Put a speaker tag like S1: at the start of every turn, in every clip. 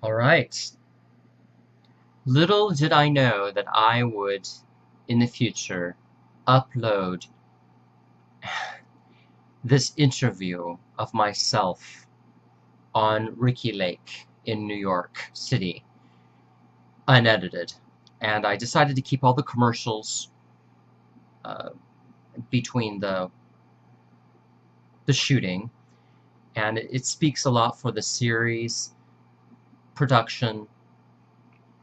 S1: All right. Little did I know that I would, in the future, upload this interview of myself on Ricky Lake in New York City, unedited. And I decided to keep all the commercials uh, between the shooting, and it speaks a lot for the series production,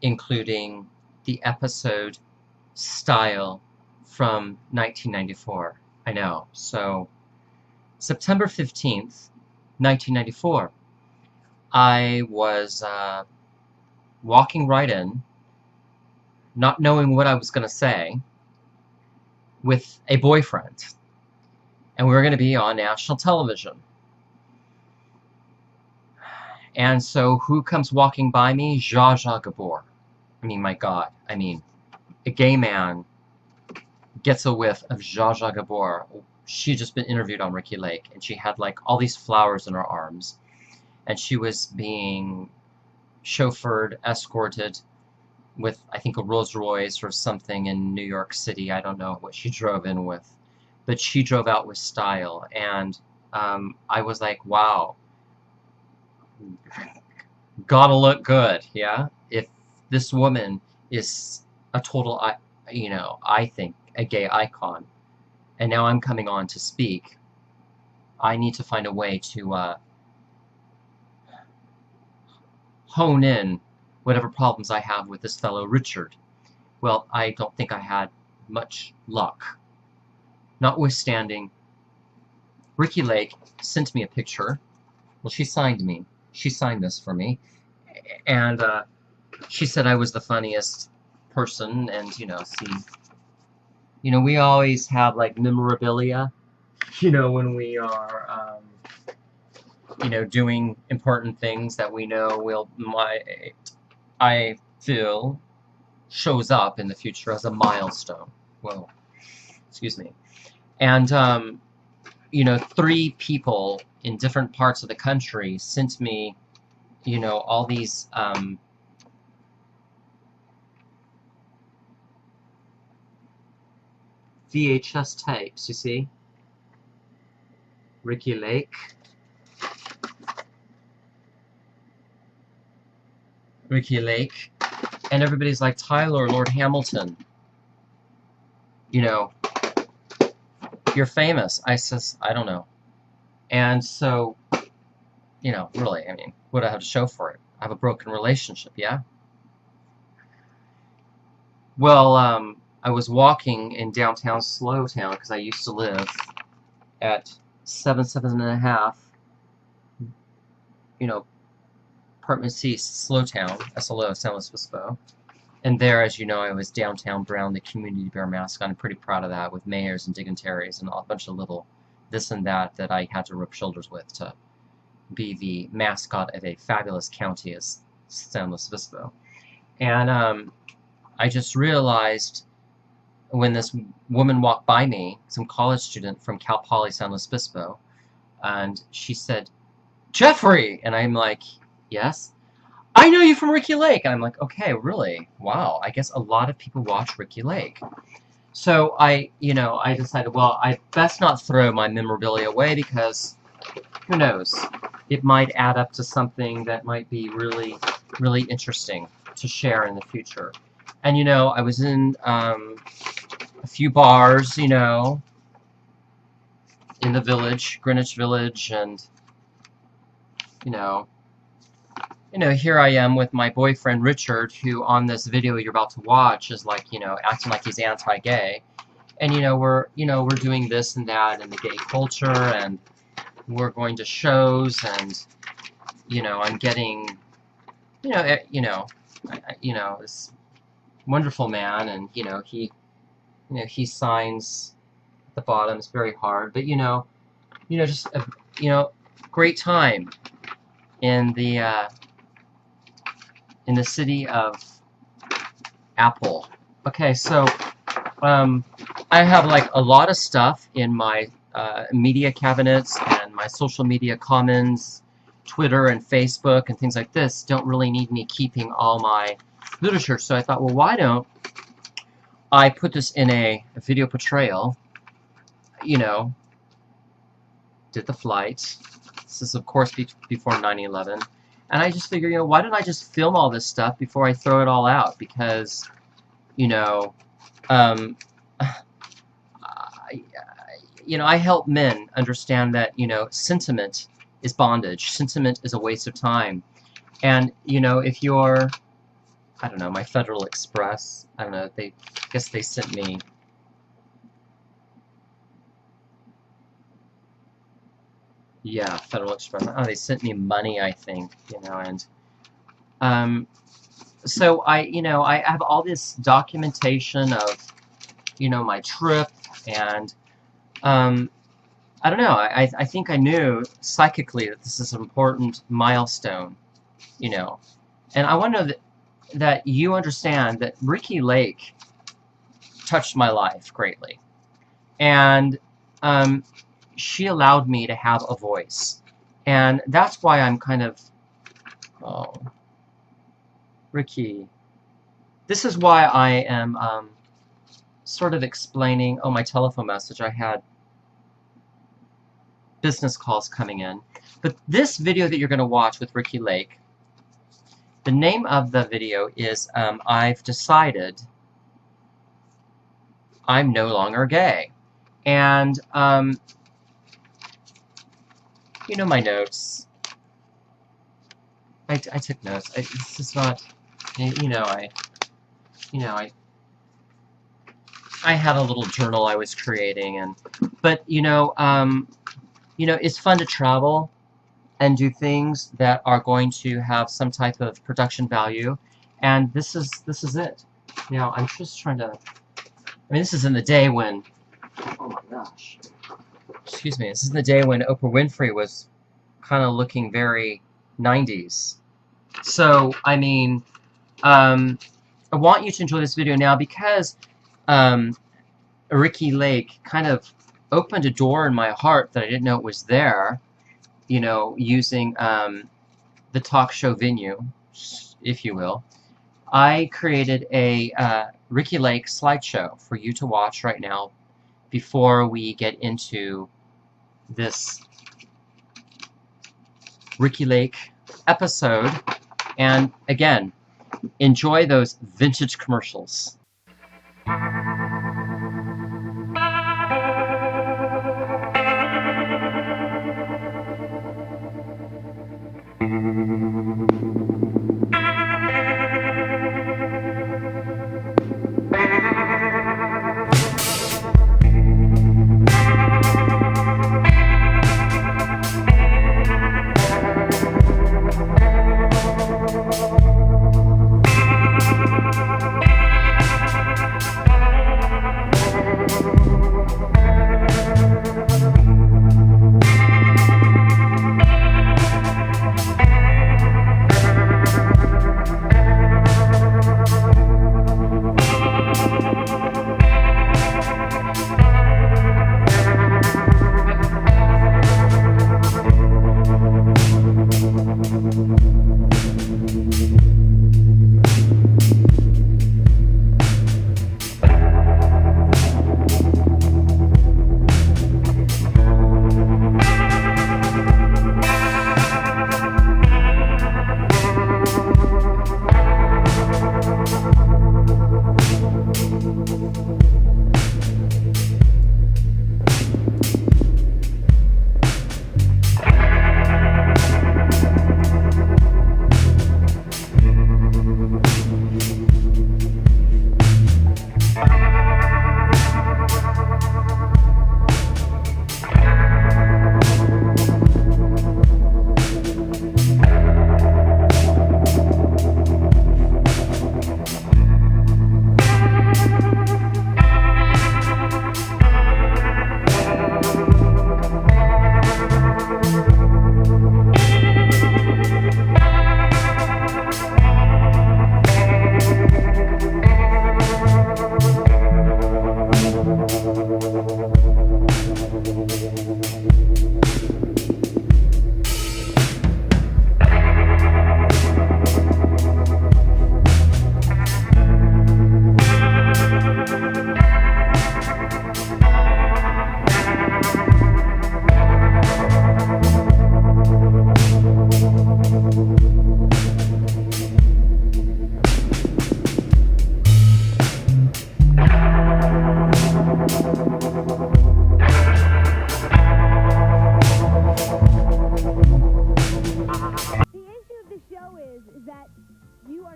S1: including the episode style from 1994. I know. So, September 15th, 1994, I was walking right in, not knowing what I was going to say, with a boyfriend. And we were going to be on national television. And so who comes walking by me? Zsa Zsa Gabor. I mean, my God. I mean, a gay man gets a whiff of Zsa Zsa Gabor. She'd just been interviewed on Ricky Lake, and she had like all these flowers in her arms. And she was being chauffeured, escorted with, I think, a Rolls Royce or something in New York City. I don't know what she drove in with. But she drove out with style. And I was like, wow. Gotta look good, yeah? If this woman is a total, I think, a gay icon, and now I'm coming on to speak, I need to find a way to hone in whatever problems I have with this fellow Richard. Well, I don't think I had much luck. Notwithstanding, Ricky Lake sent me a picture. Well, she signed me. She signed this for me, and she said I was the funniest person, and we always have like memorabilia, when we are, doing important things that we know I feel shows up in the future as a milestone. Whoa, excuse me. And 3 people in different parts of the country sent me, all these VHS tapes, you see? Ricky Lake. Ricky Lake. And everybody's like, Tyler, Lord Hamilton, you're famous. I says, I don't know. And so, really, I mean, what do I have to show for it? I have a broken relationship, yeah? Well, I was walking in downtown Slowtown because I used to live at 7.5, apartment C, Slowtown, SLO, San Luis Obispo. And there, as you know, I was downtown Brown, the community bear mascot. I'm pretty proud of that, with mayors and dignitaries and a bunch of little this and that I had to rub shoulders with to be the mascot of a fabulous county as San Luis Obispo. And I just realized when this woman walked by me, some college student from Cal Poly San Luis Obispo, and she said, Jeffrey! And I'm like, yes? I know you from Ricky Lake! And I'm like, okay, really? Wow, I guess a lot of people watch Ricky Lake. So I decided, well, I best not throw my memorabilia away because who knows? It might add up to something that might be really, really interesting to share in the future. And I was in a few bars, in the village, Greenwich Village, and here I am with my boyfriend Richard, who on this video you're about to watch is like, acting like he's anti-gay. And we're doing this and that in the gay culture, and we're going to shows, and I'm getting this wonderful man, and he signs at the bottom. It's very hard, but just a great time in the city of Apple. Okay, so I have like a lot of stuff in my media cabinets and my social media commons Twitter and Facebook and things like this don't really need me keeping all my literature. So I thought, well, why don't I put this in a video portrayal? You know, did the flight. This is, of course, before 9/11. And I just figured, you know, why don't I just film all this stuff before I throw it all out? Because, you know, I help men understand that, you know, sentiment is bondage. Sentiment is a waste of time. And, you know, if you're, I don't know, my Federal Express, I don't know, I guess they sent me, yeah, Federal Express, oh, they sent me money, I think, you know, and, so I have all this documentation of, you know, my trip, and, I don't know, I think I knew psychically that this is an important milestone, you know, and I want to know that you understand that Ricki Lake touched my life greatly, and she allowed me to have a voice, and that's why I'm kind of, oh, Ricki, this is why I am sort of explaining, oh, my telephone message, I had business calls coming in, but this video that you're going to watch with Ricki Lake, the name of the video is I've decided I'm no longer gay. And, you know my notes. I took notes. It's just not, I had a little journal I was creating, but, it's fun to travel and do things that are going to have some type of production value, and this is it. Now, I'm just trying to, this is in the day when, oh my gosh, excuse me, this is the day when Oprah Winfrey was kind of looking very 90s. So, I want you to enjoy this video now because Ricki Lake kind of opened a door in my heart that I didn't know it was there, you know, using the talk show venue, if you will. I created a Ricki Lake slideshow for you to watch right now before we get into this Ricki Lake episode. And again, enjoy those vintage commercials.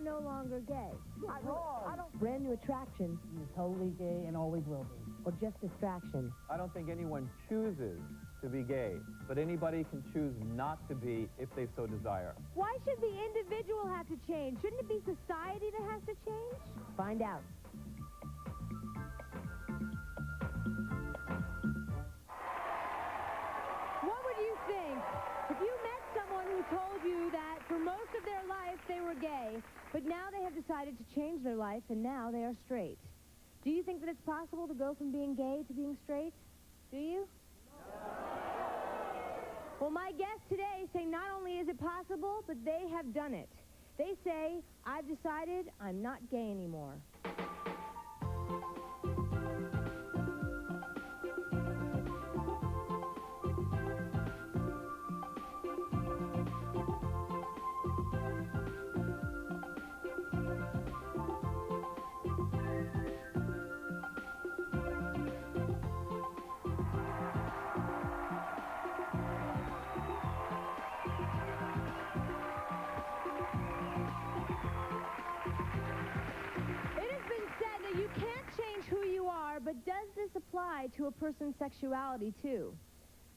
S2: no longer gay.
S3: Brand new attraction.
S4: He's totally gay and always will be.
S3: Or just distraction.
S5: I don't think anyone chooses to be gay, but anybody can choose not to be if they so desire.
S2: Why should the individual have to change? Shouldn't it be society that has to change?
S3: Find out.
S2: What would you think if you met someone who told you that for most of their life they were gay, but now they have decided to change their life and now they are straight? Do you think that it's possible to go from being gay to being straight? Do you? Well, my guests today say not only is it possible, but they have done it. They say, I've decided I'm not gay anymore. You can't change who you are, but does this apply to a person's sexuality, too?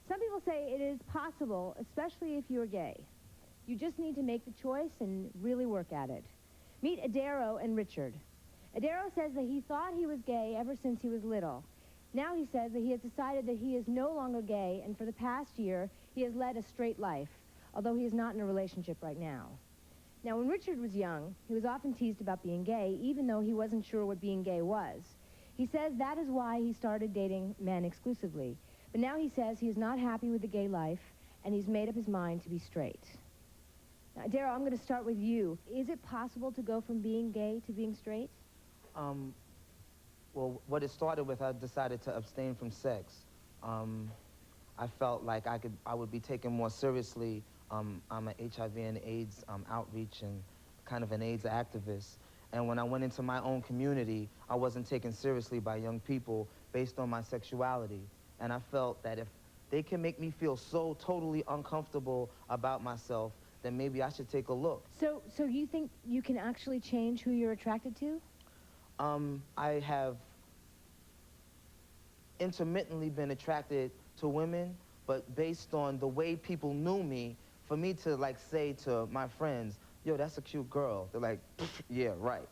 S2: Some people say it is possible, especially if you're gay. You just need to make the choice and really work at it. Meet Adero and Richard. Adero says that he thought he was gay ever since he was little. Now he says that he has decided that he is no longer gay, and for the past year, he has led a straight life, although he is not in a relationship right now. Now, when Richard was young, he was often teased about being gay, even though he wasn't sure what being gay was. He says that is why he started dating men exclusively. But now he says he is not happy with the gay life, and he's made up his mind to be straight. Now, Darryl, I'm going to start with you. Is it possible to go from being gay to being straight?
S6: Well, what it started with, I decided to abstain from sex. I felt like I would be taken more seriously. I'm an HIV and AIDS outreach and kind of an AIDS activist. And when I went into my own community, I wasn't taken seriously by young people based on my sexuality. And I felt that if they can make me feel so totally uncomfortable about myself, then maybe I should take a look.
S2: So you think you can actually change who you're attracted to?
S6: I have intermittently been attracted to women, but based on the way people knew me, for me to like say to my friends, yo, that's a cute girl, they're like, yeah, right.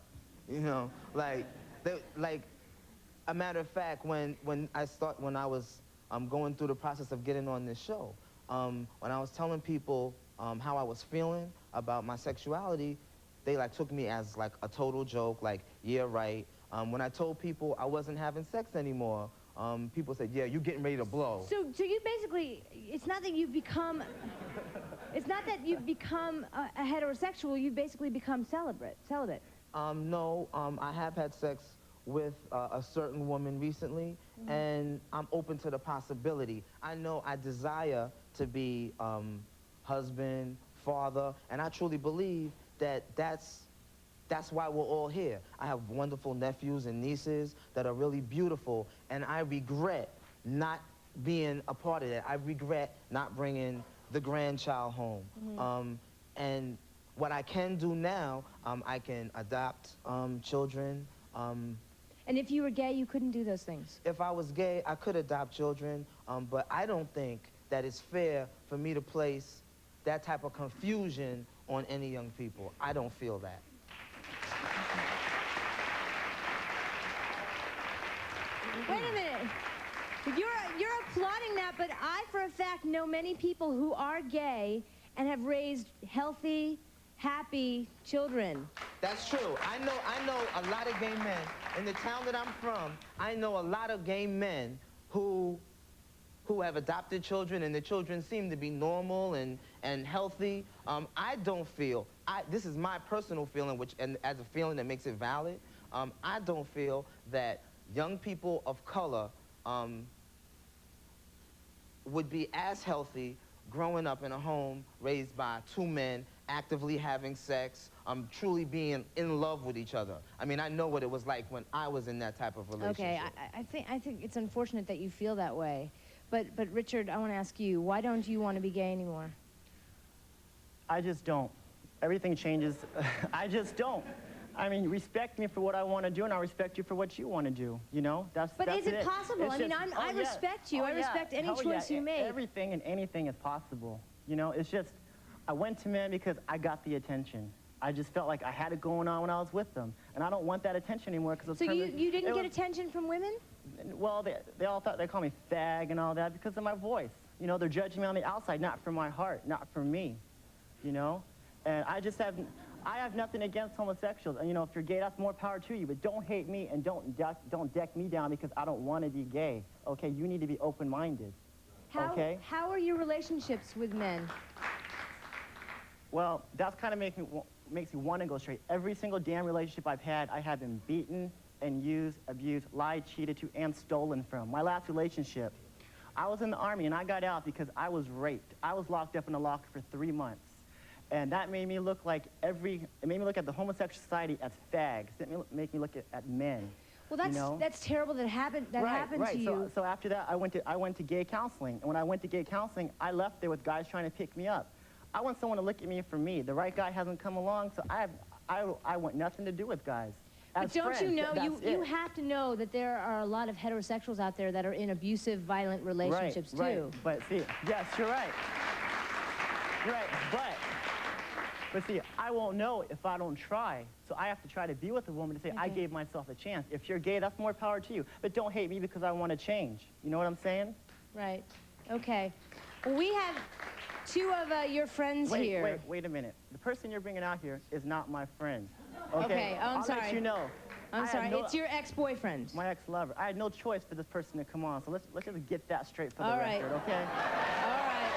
S6: You know, like a matter of fact, when I was going through the process of getting on this show, when I was telling people how I was feeling about my sexuality, they like took me as like a total joke, like, yeah, right. When I told people I wasn't having sex anymore, people said, yeah, you're getting ready to blow.
S2: So you basically, it's not that you've become, it's not that you've become a heterosexual, you've basically become celibate.
S6: No, I have had sex with a certain woman recently, and I'm open to the possibility. I know I desire to be husband, father, and I truly believe that that's why we're all here. I have wonderful nephews and nieces that are really beautiful, and I regret not being a part of that. I regret not bringing the grandchild home. And what I can do now, I can adopt children.
S2: And if you were gay, you couldn't do those things?
S6: If I was gay, I could adopt children, but I don't think that it's fair for me to place that type of confusion on any young people. I don't feel that.
S2: Wait a minute. You're applauding that, but I, for a fact, know many people who are gay and have raised healthy, happy children.
S6: That's true. I know a lot of gay men. In the town that I'm from, I know a lot of gay men who have adopted children, and the children seem to be normal and healthy. I don't feel, this is my personal feeling, and as a feeling that makes it valid, I don't feel that young people of color would be as healthy growing up in a home raised by two men, actively having sex, truly being in love with each other. I mean, I know what it was like when I was in that type of relationship.
S2: Okay, I think it's unfortunate that you feel that way. But Richard, I want to ask you, why don't you want to be gay anymore?
S4: I just don't. everything changes. I just don't. I mean, respect me for what I want to do, and I respect you for what you want to do. You know, that's.
S2: But
S4: that's
S2: is it possible?
S4: It's
S2: I mean,
S4: just-
S2: I respect you.
S4: Oh,
S2: I
S4: yeah.
S2: respect any
S4: Hell
S2: choice
S4: yeah.
S2: you make.
S4: Everything and anything is possible. You know, it's just, I went to men because I got the attention. I just felt like I had it going on when I was with them, and I don't want that attention anymore because.
S2: So you didn't get attention from women?
S4: Well, they all thought they call me fag and all that because of my voice. You know, they're judging me on the outside, not from my heart, not from me. You know, and I have nothing against homosexuals. And you know, if you're gay, that's more power to you. But don't hate me and don't deck me down because I don't want to be gay. Okay, you need to be open-minded. Okay.
S2: How are your relationships with men?
S4: Well, that's kind of makes me want to go straight. Every single damn relationship I've had, I have been beaten and used, abused, lied, cheated to, and stolen from. My last relationship, I was in the Army and I got out because I was raped. I was locked up in a locker for 3 months. And that made me look like it made me look at the homosexual society as fags. It made me look at men.
S2: Well, that's terrible that happened to you.
S4: So after that, I went to gay counseling. And when I went to gay counseling, I left there with guys trying to pick me up. I want someone to look at me for me. The right guy hasn't come along, so I want nothing to do with guys.
S2: But don't you know, you have to know that there are a lot of heterosexuals out there that are in abusive, violent relationships too.
S4: Right. But see, yes, you're right. You're right, but see, I won't know if I don't try. So I have to try to be with a woman to say, I gave myself a chance. If you're gay, that's more power to you. But don't hate me because I want to change. You know what I'm saying?
S2: Right. Okay. Well, we have two of your friends here.
S4: Wait a minute. The person you're bringing out here is not my friend.
S2: Okay, oh, I'm sorry.
S4: I'll let you know.
S2: I'm sorry, it's your ex-boyfriend.
S4: My ex-lover. I had no choice for this person to come on, so let's just get that straight for the
S2: All right.
S4: record, okay?
S2: All right.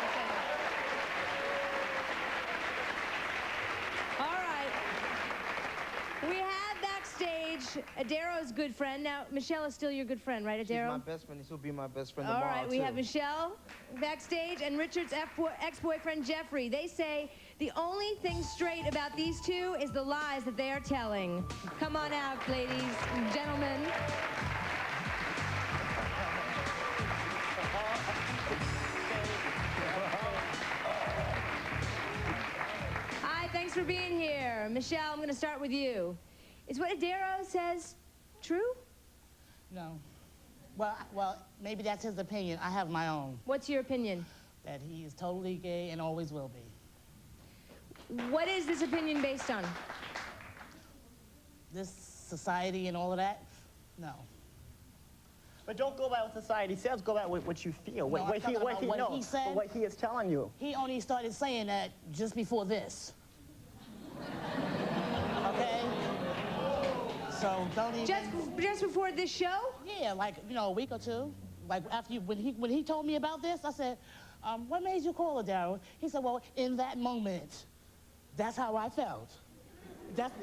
S2: Okay. All right. We have backstage Adaro's good friend. Now, Michelle is still your good friend, right, Adaro?
S6: She's my best friend, and she'll be my best friend
S2: All
S6: tomorrow,
S2: right, we
S6: too.
S2: have Michelle backstage and Richard's ex-boyfriend, Jeffrey. They say the only thing straight about these two is the lies that they are telling. Come on out, ladies and gentlemen. Hi, thanks for being here. Michelle, I'm going to start with you. Is what Adaro says true?
S7: No. Well, maybe that's his opinion. I have my own.
S2: What's your opinion?
S7: That he is totally gay and always will be.
S2: What is this opinion based on?
S7: This society and all of that? No.
S4: But don't go by what society says, go by what you feel.
S7: No, I'm talking about what he said.
S4: What he is telling you.
S7: He only started saying that just before this. Okay? So don't even...
S2: Just before this show?
S7: Yeah, like, you know, a week or two. Like, after when he told me about this, I said, what made you call it, Darryl? He said, well, in that moment, that's how I felt.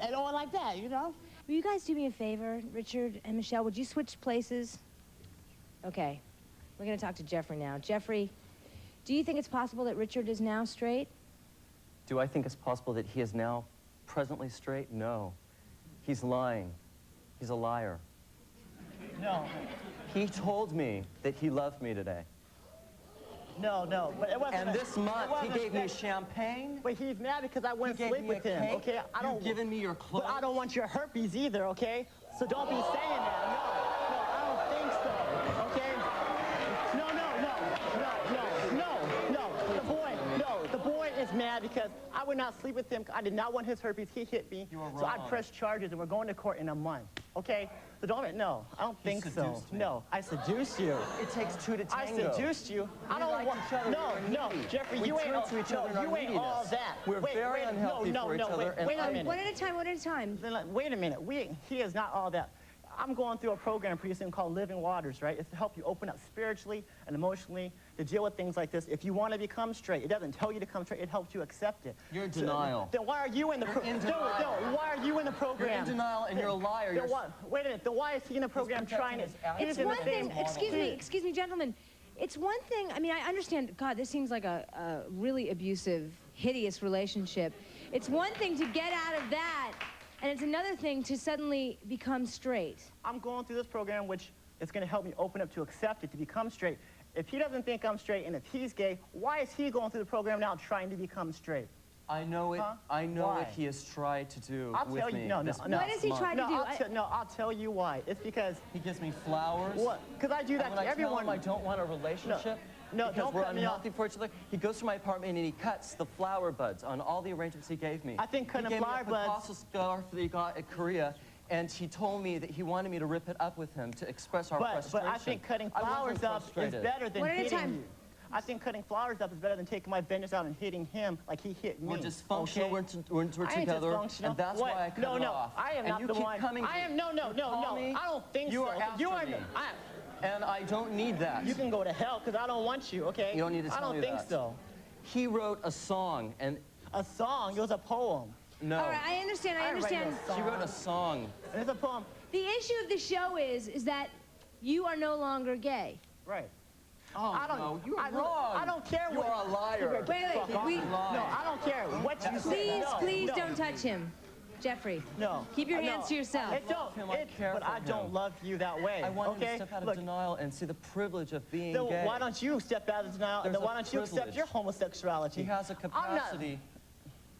S7: And all like that, you know?
S2: Will you guys do me a favor, Richard and Michelle? Would you switch places? Okay. We're going to talk to Jeffrey now. Jeffrey, do you think it's possible that Richard is now straight?
S8: Do I think it's possible that he is now presently straight? No. He's lying. He's a liar.
S4: No.
S8: He told me that he loved me today.
S4: No, but it wasn't.
S8: And this month, he gave me champagne.
S4: But he's mad because I went to sleep with him,
S8: cake.
S4: okay?
S8: You've given me your clothes.
S4: But I don't want your herpes either, okay? So don't be saying that. No, I don't think so, okay? The boy is mad because I would not sleep with him. I did not want his herpes. He hit me.
S8: You were
S4: So I
S8: wrong.
S4: pressed charges, and we're going to court in a month, okay? So don't, no, I don't think so.
S8: seduced me.
S4: No, I seduced you.
S8: It takes two to
S4: I
S8: tango.
S4: seduced you. I
S8: We
S4: don't
S8: liked
S4: want.
S8: each other.
S4: No,
S8: We were
S4: no,
S8: needy.
S4: Jeffrey,
S8: We
S4: you ain't.
S8: turned to each other in our
S4: you ain't all
S8: neediness.
S4: that.
S8: We're very unhealthy for each other, and
S4: Wait a minute.
S2: One at a time, one at a time.
S4: Wait a minute. He is not all that. I'm going through a program pretty soon called Living Waters, right? It's to help you open up spiritually and emotionally to deal with things like this. If you want to become straight, it doesn't tell you to come straight. It helps you accept it.
S8: You're in denial.
S4: Then why are you in the program? Why are you in the program?
S8: You're in denial and you're a liar.
S4: Wait a minute. Then why is he in the program trying to?
S2: It's one thing, excuse me, gentlemen. It's one thing, I mean, I understand, God, this seems like a really abusive, hideous relationship. It's one thing to get out of that, and it's another thing to suddenly become straight.
S4: I'm going through this program, which is going to help me open up to accept it, to become straight. If he doesn't think I'm straight and if he's gay, why is he going through the program now trying to become straight?
S8: I know it.
S4: Huh?
S8: I know
S4: Why?
S8: what he has tried to do
S4: I'll
S8: with
S4: tell you.
S8: me.
S4: No, no,
S8: this
S4: no.
S2: What does he
S8: month.
S2: try to do?
S4: I'll tell you why. It's because
S8: He gives me flowers.
S4: what? Because I do that
S8: And when
S4: to everyone.
S8: I tell him I don't want a relationship.
S4: No,
S8: because
S4: don't
S8: we're
S4: cut me off.
S8: unhealthy for each other. He goes to my apartment and he cuts the flower buds on all the arrangements he gave me.
S4: I think cutting
S8: he gave
S4: flower
S8: me a
S4: buds-
S8: Picasso scarf that he got at Korea, and he told me that he wanted me to rip it up with him to express our frustration.
S4: But I think cutting
S8: I wasn't
S4: flowers up is
S8: frustrated.
S4: better than
S2: One at a
S4: hitting
S2: time.
S4: you. I think cutting flowers up is better than taking my vengeance out and hitting him like he hit me.
S8: We're dysfunctional.
S4: okay?
S8: We're
S4: I ain't
S8: together,
S4: dysfunctional.
S8: and that's
S4: What?
S8: why I cut
S4: no,
S8: it
S4: no,
S8: off.
S4: I am
S8: and
S4: not
S8: you
S4: the
S8: keep
S4: one.
S8: Coming
S4: I am no.
S8: You call me,
S4: I don't think
S8: you
S4: so.
S8: are after
S4: you are.
S8: me. And I don't need that.
S4: You can go to hell because I don't want you. Okay?
S8: You don't need to tell me
S4: I don't think
S8: that.
S4: so.
S8: He wrote a song, and
S4: A song. It was a poem.
S8: no.
S2: All right, I understand. I
S4: I didn't write
S2: understand.
S4: no
S8: He wrote a song.
S4: And it's a poem.
S2: The issue of the show is that you are no longer gay.
S4: Right.
S8: Oh,
S4: I don't.
S8: no, you're
S4: I,
S8: wrong.
S4: I don't care
S8: You
S4: what.
S8: are a liar.
S2: Wait, we,
S4: No, I don't care what you say.
S2: please,
S4: No,
S2: please
S4: no.
S2: don't touch him. Jeffrey,
S4: No.
S2: keep your
S4: No.
S2: hands to yourself.
S4: It don't,
S8: him, I
S4: it,
S8: care
S4: but
S8: for
S4: I don't
S8: him.
S4: love you that way.
S8: I want
S4: okay?
S8: him to step out of
S4: Look,
S8: denial and see the privilege of being
S4: then
S8: gay.
S4: why don't you step out of denial and
S8: There's
S4: then why
S8: a
S4: don't you accept
S8: privilege.
S4: your homosexuality?
S8: He has a
S4: I'm not-
S8: capacity.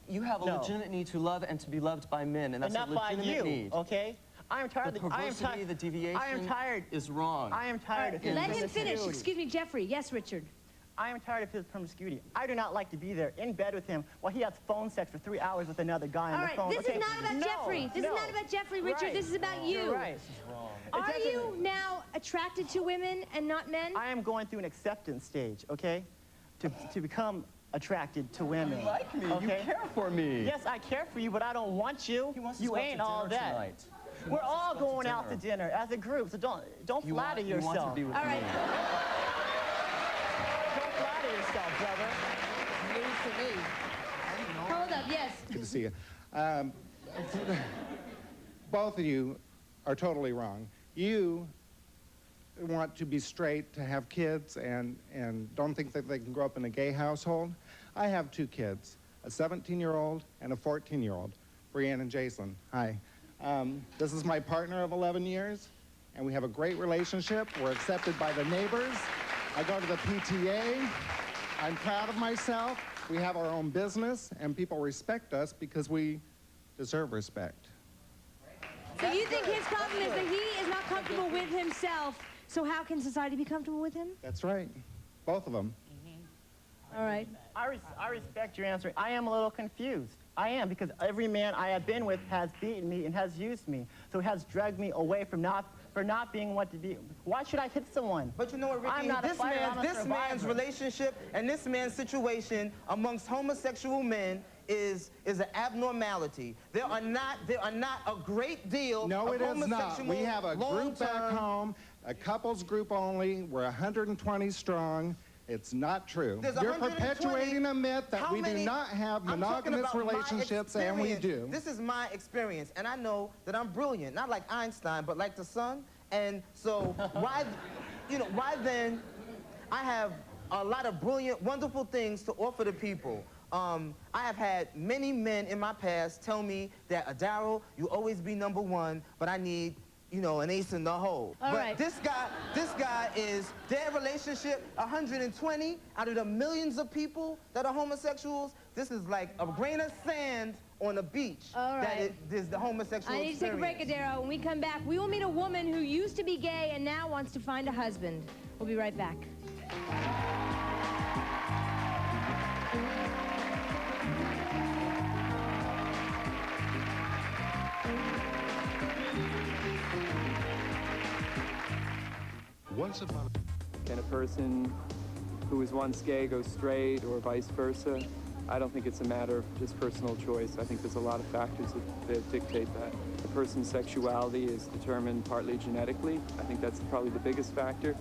S8: You have a
S4: No.
S8: legitimate need to love and to be loved by men, and
S4: and
S8: that's
S4: not
S8: a
S4: by
S8: legitimate
S4: you,
S8: need.
S4: okay? I am tired
S8: The
S4: of I am
S8: perversity,
S4: tired.
S8: the deviation
S4: I am tired.
S8: is wrong.
S4: I am tired of his
S2: Let him finish.
S4: promiscuity.
S2: Excuse me, Jeffrey. Yes, Richard.
S4: I am tired of his promiscuity. I do not like to be there in bed with him while he has phone sex for 3 hours with another guy on
S2: All
S4: the
S2: right,
S4: phone.
S2: this
S4: okay?
S2: is not about
S4: No,
S2: Jeffrey. This
S4: no.
S2: is not about Jeffrey, Richard.
S4: Right.
S2: This is about you.
S4: You're right.
S2: Are
S4: doesn't-
S2: you now attracted to women and not men?
S4: I am going through an acceptance stage, okay? To become attracted to women.
S8: You like me.
S4: Okay?
S8: You care for me.
S4: Yes, I care for you, but I don't want you.
S8: He wants to
S4: You
S8: go out
S4: ain't
S8: to
S4: all
S8: dinner
S4: that.
S8: tonight. He
S4: We're
S8: wants us
S4: all
S8: to go
S4: going out to dinner as a group, so don't
S8: You
S4: flatter
S8: want
S4: yourself.
S8: to be with
S2: All right.
S8: me.
S4: Don't flatter yourself, brother.
S2: Hold up. Yes.
S9: Good to see you. Both of you are totally wrong. You want to be straight, to have kids, and don't think that they can grow up in a gay household. I have 2 kids, a 17-year-old and a 14-year-old, Brianne and Jason. Hi. This is my partner of 11 years, and we have a great relationship. We're accepted by the neighbors. I go to the PTA. I'm proud of myself. We have our own business, and people respect us because we deserve respect.
S2: So you think his problem is that he is not comfortable with himself, so how can society be comfortable with him?
S9: That's right. Both of them.
S2: All right.
S4: I respect your answer. I am a little confused. I am, because every man I have been with has beaten me and has used me. So it has dragged me away from not being what to be. Why should I hit someone?
S6: But you know what, Ricky?
S4: I'm not a fighter, I'm a
S6: This man's
S4: survivor.
S6: relationship and this man's situation amongst homosexual men is an abnormality. There are not a great deal
S9: No,
S6: of
S9: it is not.
S6: homosexual
S9: We have a group back
S6: long-term-
S9: home, a couples group only. We're 120 strong. It's not true.
S6: There's
S9: You're
S6: 120.
S9: perpetuating a myth that
S6: How
S9: we do
S6: many-
S9: not have
S6: I'm talking
S9: monogamous
S6: about my
S9: relationships, and we
S6: experience.
S9: do.
S6: This is my experience, and I know that I'm brilliant, not like Einstein, but like the sun. And so why then I have a lot of brilliant, wonderful things to offer to people. I have had many men in my past tell me that, Daryl, you always be #1, but I need, an ace in the hole.
S2: All
S6: but
S2: right.
S6: this guy is, their relationship, 120 out of the millions of people that are homosexuals, this is like a grain of sand on a beach.
S2: All right.
S6: That is the homosexual
S2: I need to take a break,
S6: experience.
S2: Adaro. When we come back, we will meet a woman who used to be gay and now wants to find a husband. We'll be right back.
S10: Once upon Can a person who was once gay go straight or vice versa? I don't think it's a matter of just personal choice. I think there's a lot of factors that dictate that. A person's sexuality is determined partly genetically. I think that's probably the biggest factor.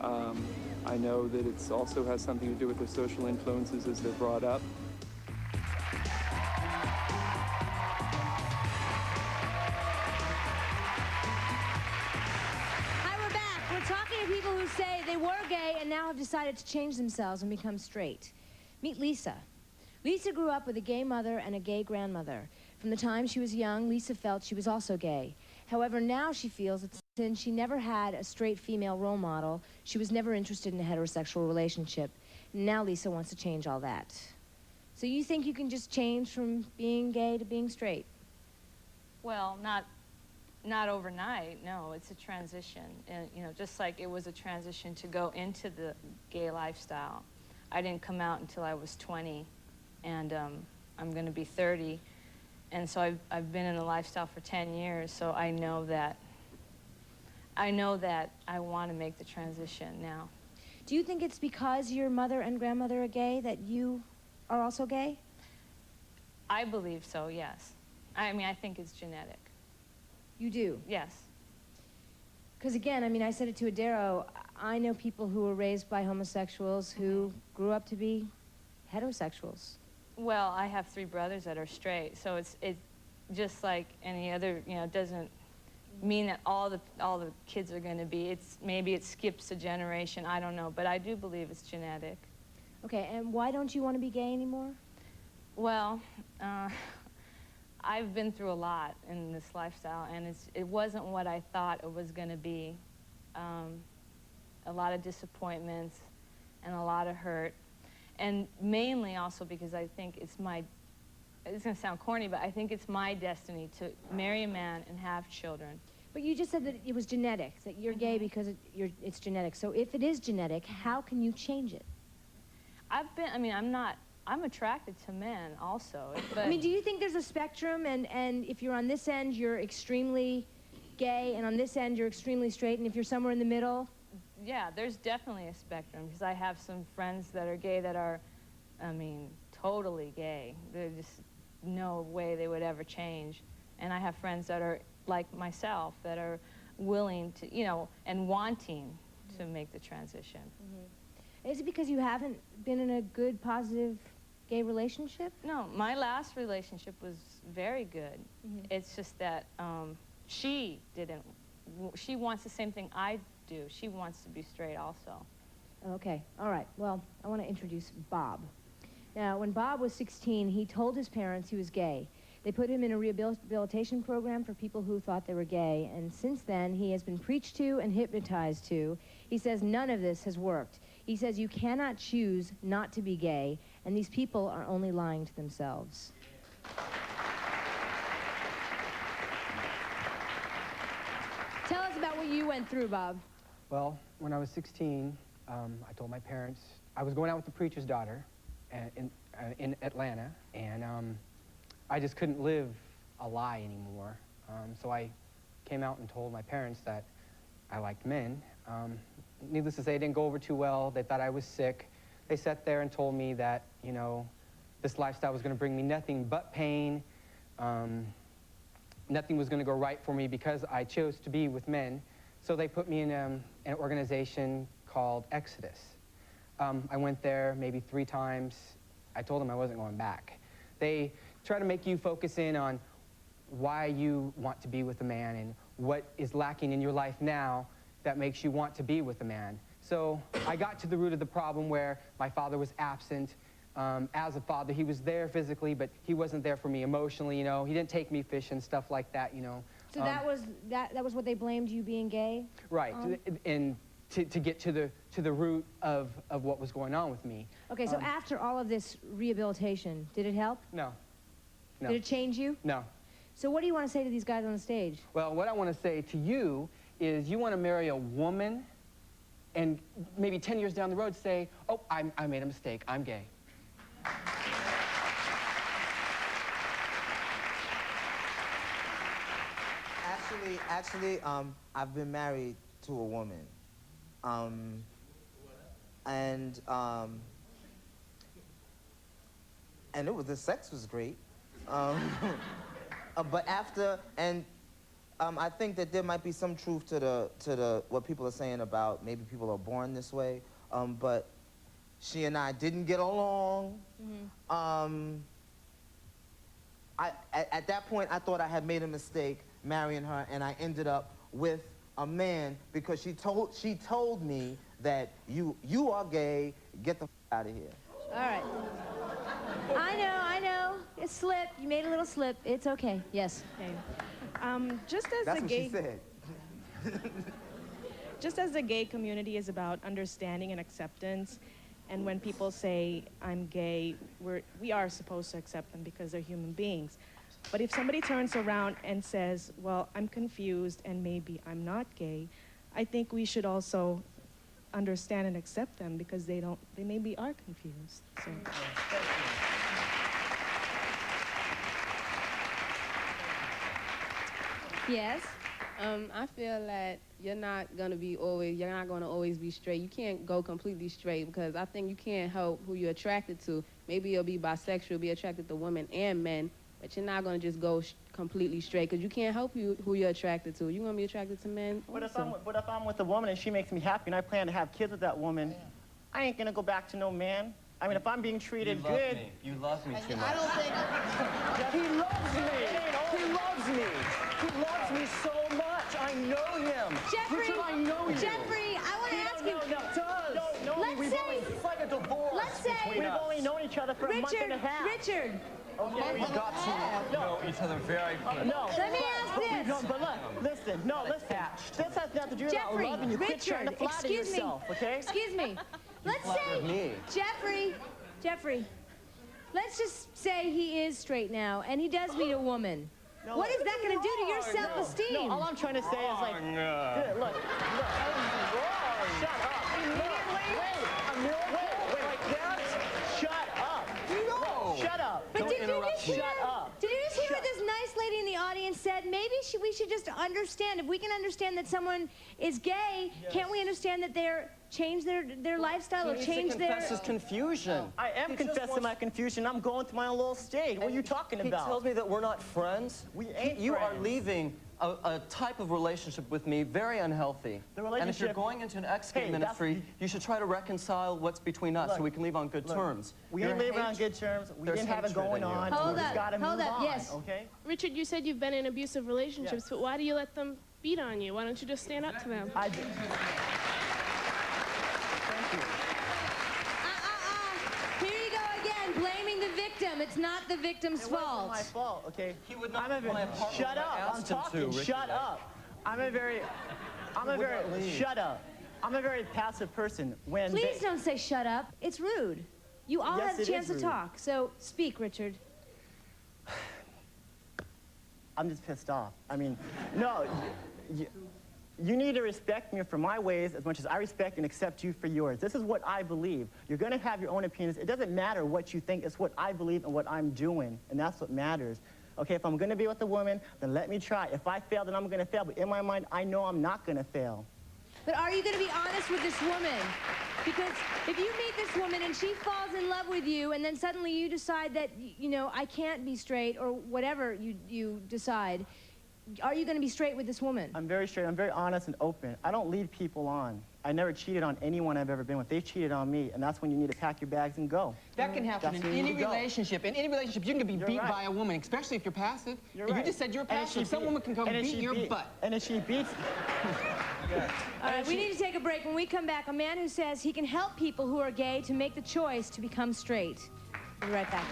S10: I know that it also has something to do with their social influences as they're brought up.
S2: Hi, we're back. We're talking to people who say they were gay and now have decided to change themselves and become straight. Meet Lisa. Lisa grew up with a gay mother and a gay grandmother. From the time she was young, Lisa felt she was also gay. However, now she feels it's And she never had a straight female role model. She was never interested in a heterosexual relationship. Now Lisa wants to change all that. So you think you can just change from being gay to being straight?
S11: Well, not overnight, no. It's a transition. And, you know, just like it was a transition to go into the gay lifestyle. I didn't come out until I was 20, and I'm going to be 30. And so I've been in the lifestyle for 10 years, so I know that I want to make the transition now.
S2: Do you think it's because your mother and grandmother are gay that you are also gay?
S11: I believe so, yes. I mean, I think it's genetic.
S2: You do?
S11: Yes.
S2: Because again, I mean, I said it to Adero, I know people who were raised by homosexuals who grew up to be heterosexuals.
S11: Well, I have 3 brothers that are straight, so it's just like any other, you know, it doesn't mean that all the kids are going to be. Maybe it skips a generation, I don't know, but I do believe it's genetic.
S2: Okay, and why don't you want to be gay anymore?
S11: Well, I've been through a lot in this lifestyle, and it wasn't what I thought it was going to be. A lot of disappointments and a lot of hurt, and mainly also because I think it's going to sound corny, but I think it's my destiny to marry a man and have children.
S2: But you just said that it was genetic, that you're gay because it's genetic. So if it is genetic, how can you change it?
S11: I'm attracted to men also. But
S2: I mean, do you think there's a spectrum, and if you're on this end, you're extremely gay, and on this end, you're extremely straight, and if you're somewhere in the middle?
S11: Yeah, there's definitely a spectrum, because I have some friends that are gay that are, I mean, totally gay. There's just no way they would ever change. And I have friends that are like myself, that are willing to, you know, and wanting to make the transition.
S2: Is it because you haven't been in a good, positive gay relationship?
S11: No, my last relationship was very good. It's just that she wants the same thing I do. She wants to be straight also.
S2: Okay, all right. Well, I want to introduce Bob. Now, when Bob was 16, he told his parents he was gay. They put him in a rehabilitation program for people who thought they were gay, and since then, he has been preached to and hypnotized to. He says none of this has worked. He says you cannot choose not to be gay, and these people are only lying to themselves. Tell us about what you went through, Bob.
S12: Well, when I was 16, I told my parents I was going out with the preacher's daughter in Atlanta, and I just couldn't live a lie anymore. So I came out and told my parents that I liked men. Needless to say, it didn't go over too well. They thought I was sick. They sat there and told me that, you know, this lifestyle was going to bring me nothing but pain. Nothing was going to go right for me because I chose to be with men. So they put me in an organization called Exodus. I went there maybe 3 times. I told them I wasn't going back. They try to make you focus in on why you want to be with a man and what is lacking in your life now that makes you want to be with a man. So I got to the root of the problem where my father was absent. As a father, he was there physically, but he wasn't there for me emotionally, you know. He didn't take me fishing, stuff like that, you know.
S2: So that was what they blamed you being gay?
S12: Right, and to get to the root of what was going on with me.
S2: Okay, so after all of this rehabilitation, did it help?
S12: No. No.
S2: Did it change you?
S12: No.
S2: So what do you want to say to these guys on the stage?
S12: Well, what I want to say to you is you want to marry a woman and maybe 10 years down the road say, oh, I made a mistake, I'm gay.
S6: Actually, I've been married to a woman. And the sex was great. But after, I think that there might be some truth to the what people are saying about maybe people are born this way. But she and I didn't get along. At that point, I thought I had made a mistake marrying her, and I ended up with a man because she told me that you are gay, get the f out of here.
S2: All right. I know. It slipped. You made a little slip. It's okay. Yes.
S13: Okay. Just as
S6: That's
S13: a
S6: what
S13: gay...
S6: she said.
S13: Just as the gay community is about understanding and acceptance, and when people say, I'm gay, we are supposed to accept them because they're human beings. But if somebody turns around and says, well, I'm confused and maybe I'm not gay, I think we should also understand and accept them because they maybe are confused. So.
S2: Yes?
S14: I feel that you're not going to always be straight. You can't go completely straight because I think you can't help who you're attracted to. Maybe you'll be bisexual, be attracted to women and men, but you're not going to just go completely straight because you can't help who you're attracted to. You're going to be attracted to men also.
S4: But if I'm with a woman and she makes me happy and I plan to have kids with that woman, I ain't going to go back to no man. I mean, if I'm being treated good...
S8: You love me too much.
S4: I don't think...
S8: He loves me. He loves me. He loves me so much. I know him.
S2: Jeffrey,
S8: Richard, I know you.
S2: Jeffrey, I want to ask you...
S8: It's like a divorce.
S2: Let's say...
S4: We've only known each other for a month and a half.
S2: Richard.
S8: Okay, we've got to know each other very quickly.
S4: No.
S2: Let me ask this.
S4: No, but look, listen. No, listen. This has nothing to do with
S2: Jeffrey,
S4: loving you. Quit trying to
S2: Richard,
S4: flatter
S2: excuse me.
S4: yourself, okay?
S2: Excuse me. Let's
S8: flattered me.
S2: say... Jeffrey, let's just say he is straight now, and he does meet a woman.
S4: No,
S2: what is that going to do to your self-esteem?
S4: No, all I'm trying to say is like... Look. Shut up. Immediately? Wait. Like that? Shut up. No. Shut up.
S2: But did you just hear?
S4: Shut up.
S2: Did you just hear what this nice lady in the audience said? Maybe we should just understand. If we can understand that someone is gay, can't we understand that they're change their lifestyle or change their...
S8: He confess his confusion.
S4: I am confessing my confusion. I'm going through my own little stage. What are you talking about?
S8: He tells me that we're not friends.
S4: We ain't
S8: You
S4: friends.
S8: are leaving a type of relationship with me very unhealthy. And if you're going into an ex-gay ministry, you should try to reconcile what's between us so we can leave on good terms.
S4: We ain't leaving on good terms. We didn't have it going on.
S2: Hold
S4: We just gotta
S2: up,
S4: move on,
S2: yes.
S4: okay?
S13: Richard, you said you've been in abusive relationships, but why do you let them beat on you? Why don't you just stand up to them?
S4: I do.
S2: Here you go again, blaming the victim. It's not the victim's fault.
S4: It wasn't my fault, okay?
S8: He would not buy a partner
S4: Shut up. I'm talking. Shut up. Shut up. I'm a very passive person.
S2: Please don't say shut up. It's rude. You all
S4: Yes,
S2: had a
S4: it
S2: chance
S4: is
S2: to
S4: rude.
S2: talk, so speak, Richard.
S4: I'm just pissed off. I mean, no, you need to respect me for my ways as much as I respect and accept you for yours. This is what I believe. You're going to have your own opinions. It doesn't matter what you think. It's what I believe and what I'm doing, and that's what matters. Okay, if I'm going to be with a woman, then let me try. If I fail, then I'm going to fail. But in my mind, I know I'm not going to fail.
S2: But are you going to be honest with this woman? Because if you meet this woman and she falls in love with you and then suddenly you decide that, you know, I can't be straight or whatever you decide, are you going to be straight with this woman?
S4: I'm very straight. I'm very honest and open. I don't lead people on. I never cheated on anyone I've ever been with. They cheated on me, and that's when you need to pack your bags and go.
S12: That can happen in any relationship. In any relationship, you can be beat by a woman, especially if you're passive.
S4: You're
S12: if
S4: right.
S12: you just said you're passive, some woman can come beat your butt.
S4: And if she beats...
S2: All right, we need to take a break. When we come back, a man who says he can help people who are gay to make the choice to become straight. We'll be right back.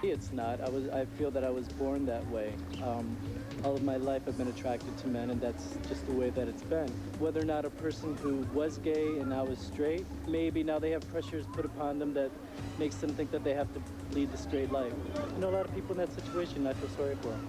S15: It's not. I feel that I was born that way. All of my life I've been attracted to men, and that's just the way that it's been. Whether or not a person who was gay and now is straight, maybe now they have pressures put upon them that makes them think that they have to lead the straight life. I know a lot of people in that situation, and I feel sorry for them.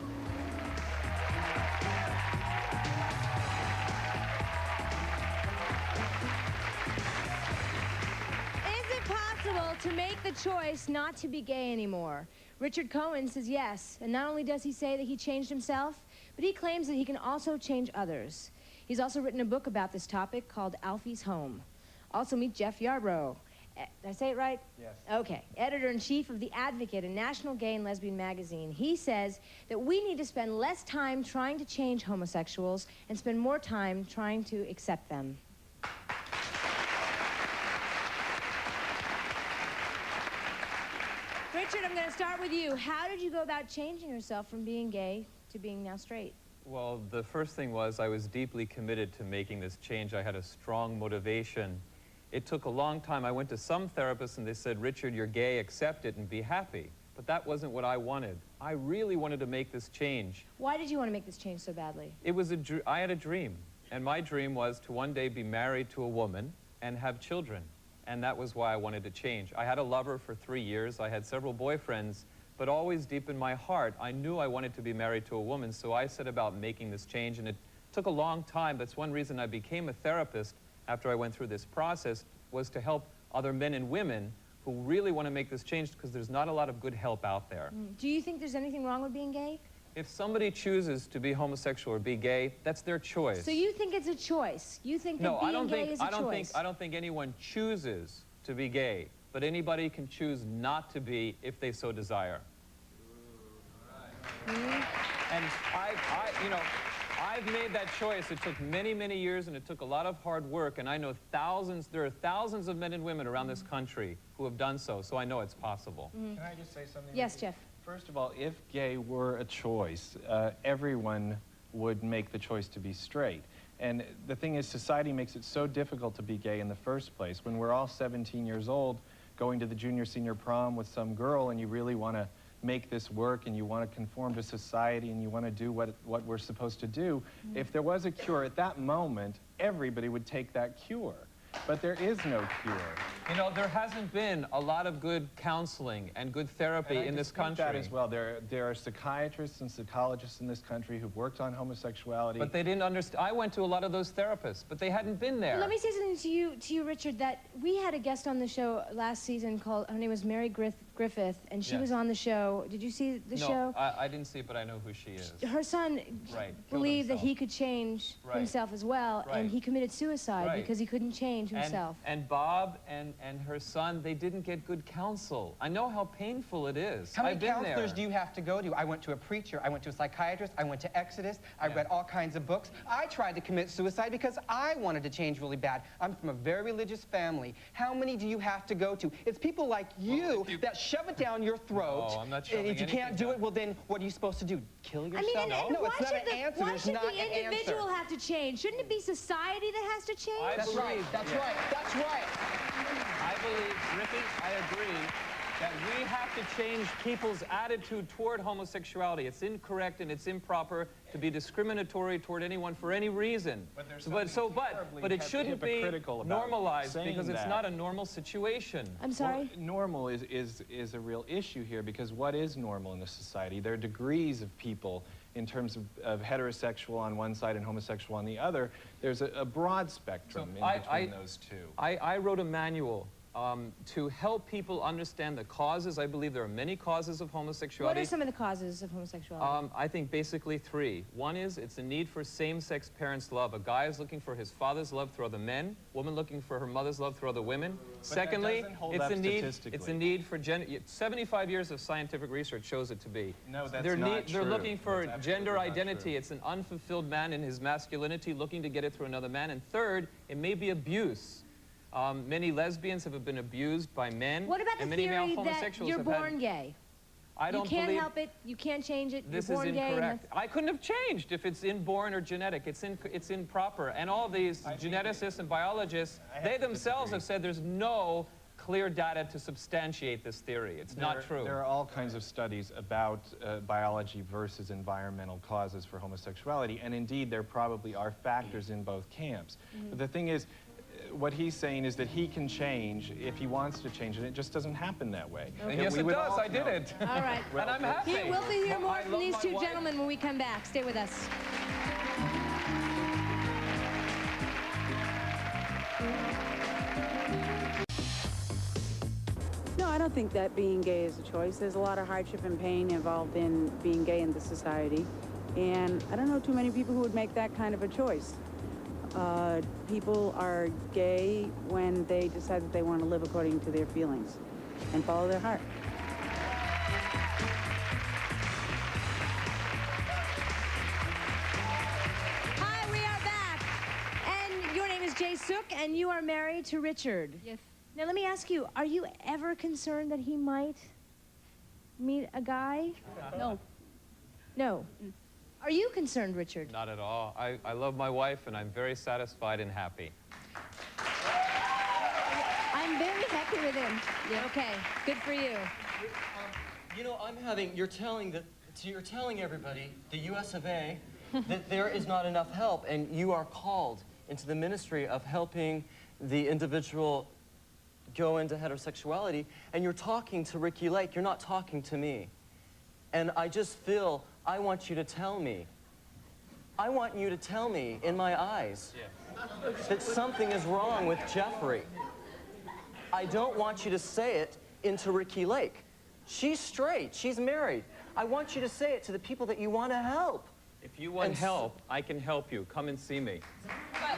S2: Is it possible to make the choice not to be gay anymore? Richard Cohen says yes, and not only does he say that he changed himself, but he claims that he can also change others. He's also written a book about this topic called Alfie's Home. Also meet Jeff Yarbrough. Did I say it right?
S5: Yes.
S2: Okay. Editor-in-chief of The Advocate, a national gay and lesbian magazine. He says that we need to spend less time trying to change homosexuals and spend more time trying to accept them. Richard, I'm going to start with you. How did you go about changing yourself from being gay to being now straight?
S16: Well, the first thing was I was deeply committed to making this change. I had a strong motivation,
S5: It took a long time. I went to some therapists and they said, Richard, you're gay, accept it and be happy. But that wasn't what I wanted. I really wanted to make this change.
S2: Why did you want to make this change so badly?
S5: It was I had a dream, and my dream was to one day be married to a woman and have children. And that was why I wanted to change. I had a lover for 3 years. I had several boyfriends, but always deep in my heart, I knew I wanted to be married to a woman, so I set about making this change, and it took a long time. That's one reason I became a therapist after I went through this process, was to help other men and women who really want to make this change, because there's not a lot of good help out there.
S2: Do you think there's anything wrong with being gay?
S5: If somebody chooses to be homosexual or be gay, that's their choice.
S2: So you think it's a choice? You think that being gay is a choice?
S5: I don't think anyone chooses to be gay, but anybody can choose not to be if they so desire. And I've made that choice. It took many, many years, and it took a lot of hard work, and I know there are thousands of men and women around this country who have done so I know it's possible.
S16: Can I just say something?
S2: Yes, Jeff.
S16: First of all, if gay were a choice, everyone would make the choice to be straight. And the thing is, society makes it so difficult to be gay in the first place. When we're all 17 years old, going to the junior senior prom with some girl, and you really want to make this work, and you want to conform to society, and you want to do what we're supposed to do, if there was a cure at that moment, everybody would take that cure. But there is no cure.
S5: You know, there hasn't been a lot of good counseling and good therapy in this country.
S16: That as well. There are psychiatrists and psychologists in this country who've worked on homosexuality.
S5: But they didn't understand. I went to a lot of those therapists, but they hadn't been there.
S2: Let me say something to you, Richard, that we had a guest on the show last season called, her name was Mary Griffith, and she was on the show. Did you see the show?
S5: No, I didn't see it, but I know who she is.
S2: Her son believed that he could change himself as well, and he committed suicide because he couldn't change himself.
S5: And Bob and her son, they didn't get good counsel. I know how painful it is.
S12: How many counselors do you have to go to? I went to a preacher, I went to a psychiatrist, I went to Exodus, I read all kinds of books. I tried to commit suicide because I wanted to change really bad. I'm from a very religious family. How many do you have to go to? It's people like you that shove it down your throat.
S5: No, I'm not shoving
S12: and if you can't do it, well then, what are you supposed to do? Kill yourself?
S2: I mean,
S12: no, it's not an answer.
S2: Why should the individual have to change? Shouldn't it be society that has to change?
S12: That's right, that's right, that's right.
S5: I believe, Ricky, I agree, that we have to change people's attitude toward homosexuality. It's incorrect and it's improper to be discriminatory toward anyone for any reason. But it shouldn't be normalized because it's not a normal situation.
S2: I'm sorry?
S16: Well, normal is a real issue here, because what is normal in a society? There are degrees of people in terms of heterosexual on one side and homosexual on the other. There's a broad spectrum in between those two.
S5: I wrote a manual to help people understand the causes. I believe there are many causes of homosexuality.
S2: What are some of the causes of homosexuality?
S5: I think basically 3. One is it's a need for same-sex parents' love. A guy is looking for his father's love through other men, woman looking for her mother's love through other women.
S16: But
S5: Secondly, it's a need for 75 years of scientific research shows it to be.
S16: No, that's not true.
S5: They're looking for
S16: That's
S5: gender
S16: absolutely not
S5: identity.
S16: true.
S5: It's an unfulfilled man in his masculinity looking to get it through another man. And third, it may be abuse. Many lesbians have been abused by men.
S2: What about the
S5: many male
S2: theory that
S5: homosexuals
S2: you're
S5: have
S2: born gay?
S5: I don't
S2: You can't
S5: believe
S2: help it, you can't change it,
S5: this
S2: you're born
S5: is
S2: gay.
S5: incorrect. I couldn't have changed if it's inborn or genetic. It's improper. And all these geneticists and biologists, they themselves have said there's no clear data to substantiate this theory. It's not true.
S16: There are all kinds of studies about biology versus environmental causes for homosexuality, and indeed there probably are factors in both camps. But the thing is, what he's saying is that he can change if he wants to change, and it just doesn't happen that way.
S2: Okay.
S5: Yes, it does. I did it.
S2: All right.
S5: And I'm happy.
S2: We'll hear more
S5: I
S2: from
S5: love
S2: these
S5: my
S2: two
S5: wife.
S2: gentlemen when we come back. Stay with us.
S17: No, I don't think that being gay is a choice. There's a lot of hardship and pain involved in being gay in this society. And I don't know too many people who would make that kind of a choice. People are gay when they decide that they want to live according to their feelings and follow their heart.
S2: Hi, we are back. And your name is Jay Sook, and you are married to Richard.
S18: Yes.
S2: Now, let me ask you, are you ever concerned that he might meet a guy?
S18: No.
S2: No. Are you concerned, Richard?
S5: Not at all. I love my wife, and I'm very satisfied and happy.
S2: happy with him. Yeah. Okay, good for you.
S8: You know, you're telling everybody, the US of A, that there is not enough help, and you are called into the ministry of helping the individual go into heterosexuality, and you're talking to Ricky Lake, you're not talking to me. And I just feel, I want you to tell me in my eyes that something is wrong with Jeffrey. I don't want you to say it into Ricky Lake. She's straight, she's married. I want you to say it to the people that you want to help.
S5: If you want help, I can help you. Come and see me. But,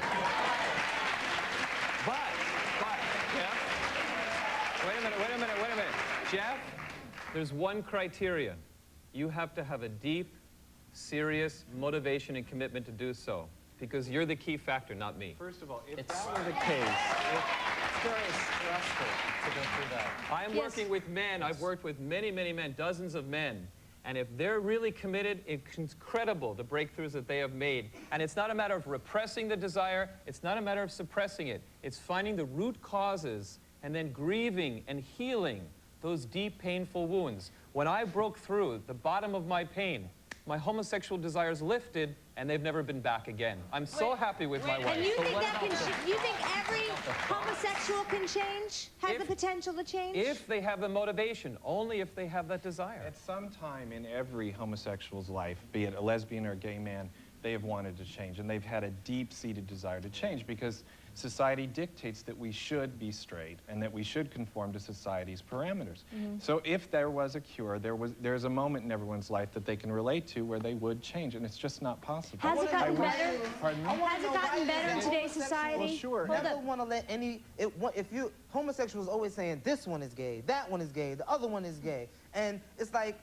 S5: Jeff, wait a minute. Jeff, there's one criteria. You have to have a deep, serious motivation and commitment to do so, because you're the key factor, not me.
S16: First of all, if that were the case,
S8: it's very stressful to go through that.
S5: I am working with men. I've worked with many, many men, dozens of men. And if they're really committed, it's incredible the breakthroughs that they have made. And it's not a matter of repressing the desire. It's not a matter of suppressing it. It's finding the root causes and then grieving and healing those deep, painful wounds. When I broke through the bottom of my pain, my homosexual desires lifted, and they've never been back again. I'm so happy with my wife.
S2: And you think you think every homosexual can change? Has the potential to change?
S5: If they have the motivation, only if they have that desire.
S16: At some time in every homosexual's life, be it a lesbian or a gay man, they have wanted to change, and they've had a deep-seated desire to change because society dictates that we should be straight and that we should conform to society's parameters. So if there was a cure, there's a moment in everyone's life that they can relate to where they would change, and it's just not possible.
S2: Has it gotten better?
S16: Pardon me?
S2: Has it gotten better in today's society?
S6: Well, sure. Never want to let homosexuals always saying this one is gay, that one is gay, the other one is gay, and it's like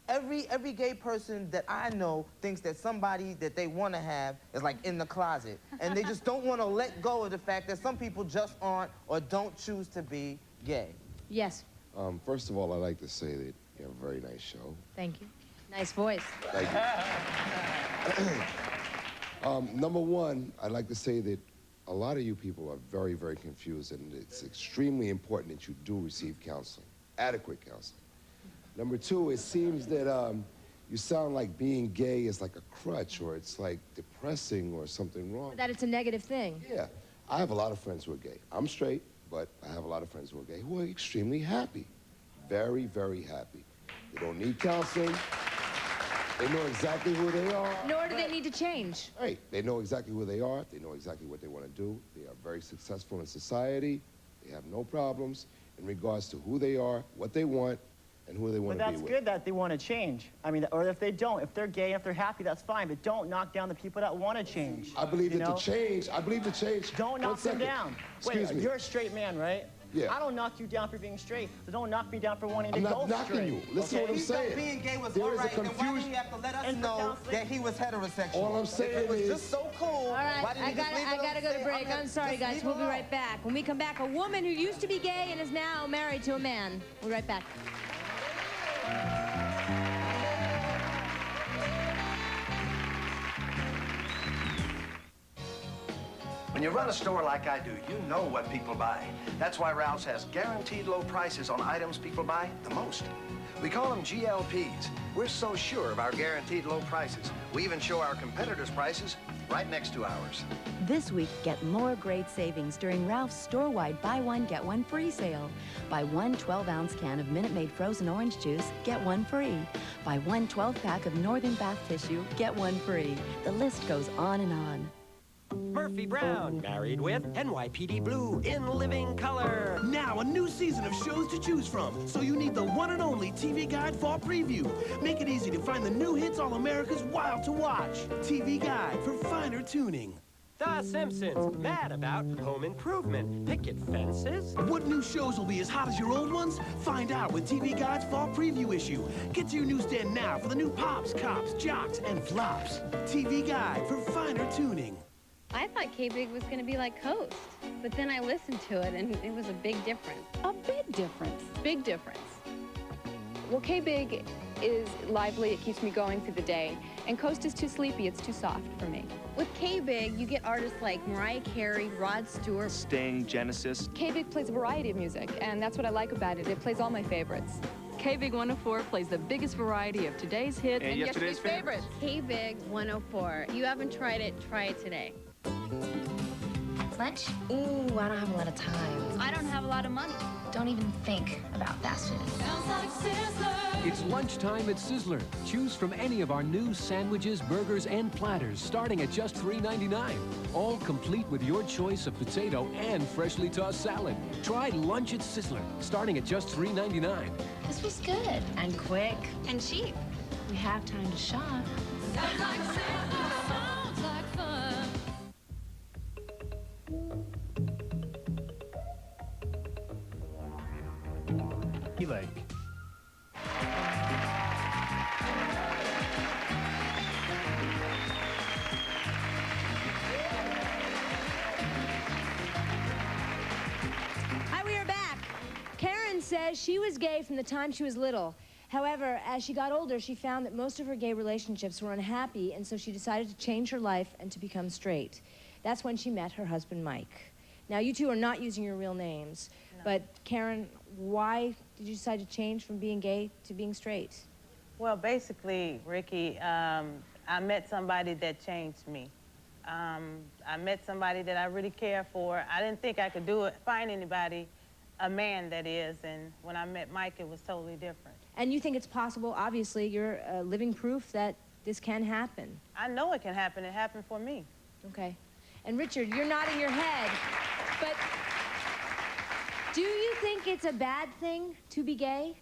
S6: every gay person that I know thinks that somebody that they want to have is like in the closet, and they just don't want to let go of the fact that some people just aren't or don't choose to be gay.
S2: Yes.
S18: First of all, I'd like to say that you have a very nice show.
S2: Thank you. Nice voice.
S18: Thank you. Number one, I'd like to say that a lot of you people are very, very confused, and it's extremely important that you do receive counseling, adequate counseling. Number two, it seems that you sound like being gay is like a crutch, or it's like depressing or something wrong.
S2: That it's a negative thing.
S18: Yeah. I have a lot of friends who are gay. I'm straight, but I have a lot of friends who are gay who are extremely happy. Very, very happy. They don't need counseling. They know exactly who they are.
S2: Nor do they need to change.
S18: Right. They know exactly who they are. They know exactly what they want to do. They are very successful in society. They have no problems in regards to who they are, what they want, and who they want to be with.
S4: But that's good that they want to change. I mean, or if they don't, if they're gay, if they're happy, that's fine. But don't knock down the people that want to change.
S18: I believe that to change,
S4: Don't knock them down.
S18: Excuse me.
S4: You're a straight man, right?
S18: Yeah.
S4: I don't knock you down for being straight, so don't knock me down for wanting to go straight.
S18: I'm not knocking you. Listen to what I'm saying.
S6: Being gay was
S18: There
S6: all
S18: is a
S6: right, then why didn't
S18: confusion.
S6: you have to let us know that he was heterosexual?
S18: All I'm saying
S6: if it was
S18: is-
S6: just so cool.
S2: All right,
S6: why didn't
S2: I
S6: you just leave it
S2: gotta go to break. I'm sorry,
S6: just
S2: guys.
S6: leave
S2: We'll
S6: it
S2: be
S6: alone?
S2: right back. When we come back, a woman who used to be gay and is now married to a man. We'll be right back.
S19: When you run a store like I do, you know what people buy. That's why Ralph's has guaranteed low prices on items people buy the most. We call them GLPs. We're so sure of our guaranteed low prices. We even show our competitors' prices right next to ours.
S20: This week, get more great savings during Ralph's store-wide buy one, get one free sale. Buy one 12-ounce can of Minute Maid frozen orange juice, get one free. Buy one 12-pack of Northern Bath tissue, get one free. The list goes on and on.
S21: Murphy Brown, married with NYPD Blue in living color.
S22: Now a new season of shows to choose from, so you need the one and only TV Guide Fall Preview. Make it easy to find the new hits all America's wild to watch. TV Guide for finer tuning.
S21: The Simpsons, mad about home improvement, picket fences.
S22: What new shows will be as hot as your old ones? Find out with TV Guide's Fall Preview issue. Get to your newsstand now for the new Pops, Cops, Jocks, and Flops. TV Guide for finer tuning.
S23: I thought K-Big was going to be like Coast, but then I listened to it, and it was a big difference.
S17: A big difference.
S23: Big difference.
S17: Well, K-Big
S1: is lively. It keeps me going through the day. And Coast is too sleepy. It's too soft for me.
S23: With K-Big, you get artists like Mariah Carey, Rod Stewart,
S10: Sting, Genesis.
S1: K-Big plays a variety of music, and that's what I like about it. It plays all my favorites. K-Big 104 plays the biggest variety of today's hits and yesterday's favorites.
S23: K-Big 104. If you haven't tried it, try it today.
S3: Lunch? Ooh, I don't have a lot of time.
S23: I don't have a lot of money.
S3: Don't even think about fast food.
S7: It's lunchtime at Sizzler. Choose from any of our new sandwiches, burgers, and platters, starting at just $3.99. All complete with your choice of potato and freshly tossed salad. Try lunch at Sizzler, starting at just $3.99.
S3: This was good. And quick.
S23: And cheap.
S3: We have time to shop.
S24: Sounds like Sizzler. Sounds like fun.
S7: Lake.
S2: Hi, we are back. Karen says she was gay from the time she was little. However, as she got older, she found that most of her gay relationships were unhappy, and so she decided to change her life and to become straight. That's when she met her husband, Mike. Now, you two are not using your real names, but Karen, why did you decide to change from being gay to being straight?
S25: Well, basically, Ricky, I met somebody that changed me. I met somebody that I really care for. I didn't think I could find anybody, a man that is, and when I met Mike, it was totally different.
S2: And you think it's possible, obviously, you're living proof that this can happen.
S25: I know it can happen. It happened for me.
S2: Okay. And Richard, you're nodding your head, but do you think it's a bad thing to be gay?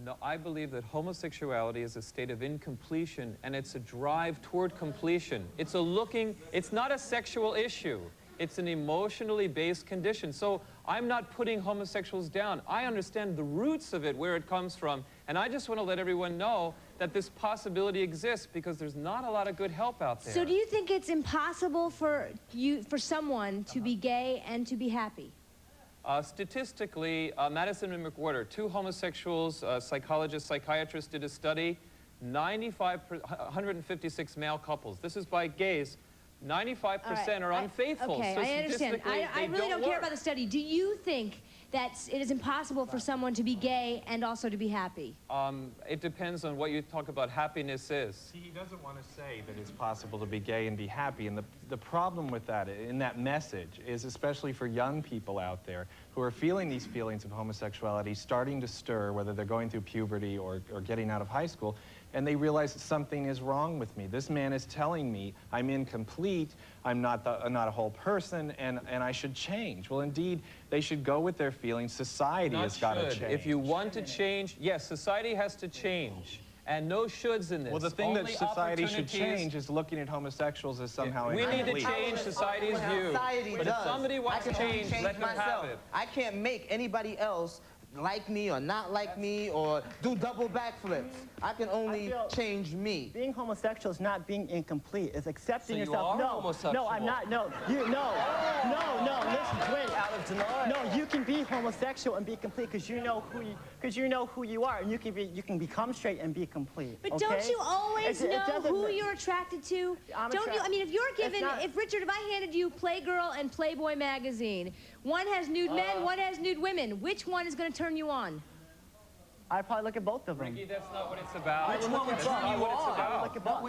S5: No, I believe that homosexuality is a state of incompletion, and it's a drive toward completion. It's not a sexual issue. It's an emotionally based condition. So I'm not putting homosexuals down. I understand the roots of it, where it comes from, and I just want to let everyone know that this possibility exists because there's not a lot of good help out there.
S2: So do you think it's impossible for someone to be gay and to be happy?
S5: Statistically, Madison and McWhorter, two homosexuals, psychologists, psychiatrists, did a study. 156 male couples. This is by gays. 95% are unfaithful.
S2: Okay,
S5: so
S2: I understand. I really don't care about the study. Do you think that it is impossible for someone to be gay and also to be happy?
S5: It depends on what you talk about happiness is.
S16: See, he doesn't want to say that it's possible to be gay and be happy, and the problem with that, in that message, is especially for young people out there who are feeling these feelings of homosexuality starting to stir, whether they're going through puberty or getting out of high school, and they realize that something is wrong with me. This man is telling me I'm incomplete, I'm not a whole person, and I should change. Well, indeed, they should go with their feelings. Society has got to change.
S5: If you want to change, yes, society has to change. And no shoulds in this.
S16: Well, the thing that society should change is looking at homosexuals as somehow
S5: we need to
S16: incomplete.
S5: change society's view. But if somebody wants to change, let them have it.
S6: I can't make anybody else like me or not like me or do double backflips. I can only change me.
S4: Being homosexual is not being incomplete. It's accepting
S8: So you
S4: yourself.
S8: are homosexual.
S4: No, I'm not. No, listen, wait.
S8: Out of denial.
S4: No, you can be homosexual and be complete because you know who you are, and you can become straight and be complete.
S2: But
S4: okay?
S2: don't you always know
S4: doesn't-
S2: who you're attracted to? Don't you? I mean, if you're given, Richard, if I handed you Playgirl and Playboy magazine, one has nude men, one has nude women, which one is going to turn you on?
S4: I'd probably look at both of them.
S5: Ricky, that's not what it's about.
S4: Which one would
S5: That's not what it's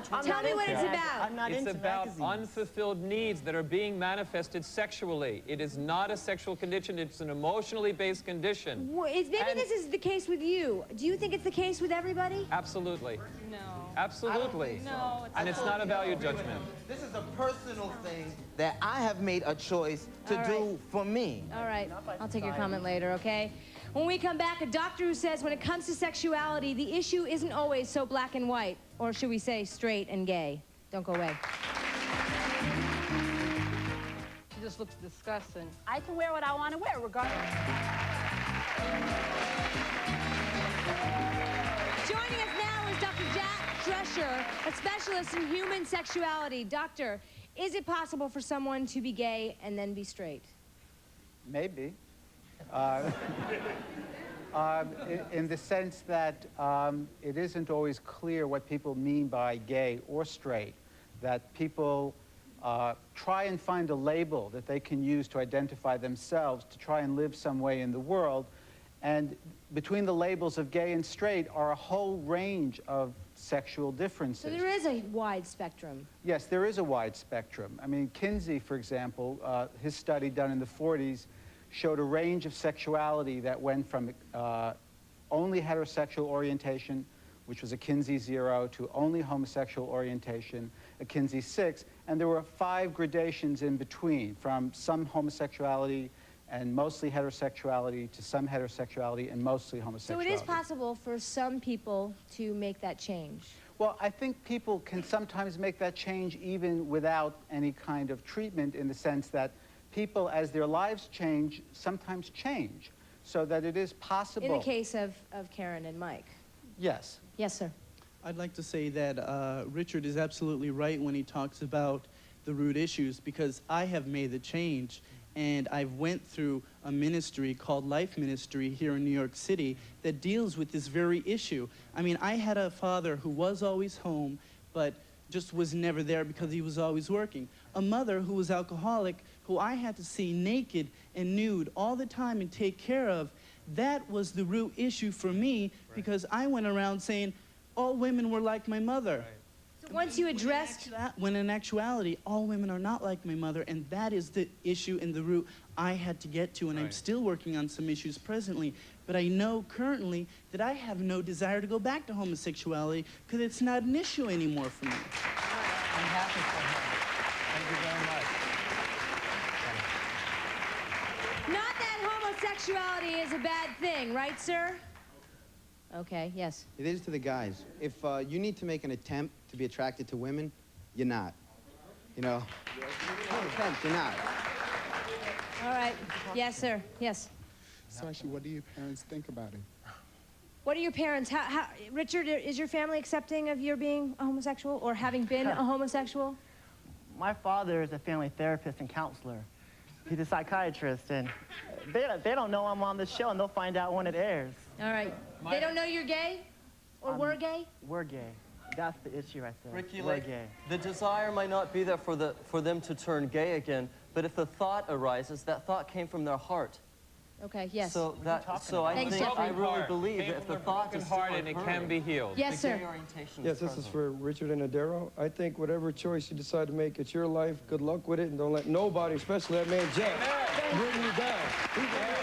S5: about.
S2: Tell me what it's about.
S4: I'm not
S5: It's
S4: into
S5: about
S4: magazines.
S5: unfulfilled needs that are being manifested sexually. It is not a sexual condition. It's an emotionally based condition.
S2: Maybe this is the case with you. Do you think it's the case with everybody?
S5: Absolutely.
S25: No.
S5: Absolutely.
S25: No,
S5: and it's not a value judgment.
S6: This is a personal thing that I have made a choice to
S2: All
S6: do for me.
S2: All right, I'll take your comment later, okay? When we come back, a doctor who says when it comes to sexuality, the issue isn't always so black and white, or should we say straight and gay. Don't go away.
S26: She just looks disgusting. I can wear what I want to wear, regardless.
S2: Joining us now is Dr. Jack Drescher, a specialist in human sexuality. Doctor, is it possible for someone to be gay and then be straight?
S27: Maybe.
S9: in the sense that it isn't always clear what people mean by gay or straight, that people try and find a label that they can use to identify themselves, to try and live some way in the world. And between the labels of gay and straight are a whole range of sexual differences.
S2: So there is a wide spectrum.
S9: Yes, there is a wide spectrum. I mean, Kinsey, for example, his study done in the 40s showed a range of sexuality that went from only heterosexual orientation, which was a Kinsey 0, to only homosexual orientation, a Kinsey 6, and there were 5 gradations in between, from some homosexuality and mostly heterosexuality to some heterosexuality and mostly homosexuality.
S2: So it is possible for some people to make that change.
S9: Well, I think people can sometimes make that change even without any kind of treatment, in the sense that people, as their lives change, sometimes change, so that it is possible.
S2: In the case of Karen and Mike.
S9: Yes.
S2: Yes, sir.
S11: I'd like to say that Richard is absolutely right when he talks about the root issues, because I have made the change. And I've went through a ministry called Life Ministry here in New York City that deals with this very issue. I mean, I had a father who was always home, but just was never there because he was always working. A mother who was alcoholic, who I had to see naked and nude all the time and take care of. That was the root issue for me, because I went around saying all women were like my mother.
S2: So once you addressed...
S11: When in actuality, all women are not like my mother, and that is the issue and the root I had to get to, and I'm still working on some issues presently. But I know currently that I have no desire to go back to homosexuality, because it's not an issue anymore for me.
S9: I'm happy for him. Thank you very much.
S2: Not that homosexuality is a bad thing, right, sir? Okay, yes.
S12: It is to the guys. If you need to make an attempt to be attracted to women, you're not. You know? No attempt, you're not.
S2: All right. Yes, sir. Yes.
S13: So actually, what do your parents think about it?
S2: What are your parents? Richard, is your family accepting of your being a homosexual or having been a homosexual?
S4: My father is a family therapist and counselor. He's a psychiatrist, and they don't know I'm on the show, and they'll find out when it airs.
S2: All right. They don't know you're gay? Or we're gay?
S4: We're gay. That's the issue right there.
S8: Ricky,
S4: we're
S8: like,
S4: gay.
S8: the desire might not be there for them to turn gay again, but if the thought arises, that thought came from their heart.
S2: Okay, yes.
S8: So I really believe that if the thought is
S5: heart and it can be healed.
S2: Yes, sir.
S14: Yes, this is for Richard and Adero. I think whatever choice you decide to make, it's your life. Good luck with it, and don't let nobody, especially that man Jack, bring you down.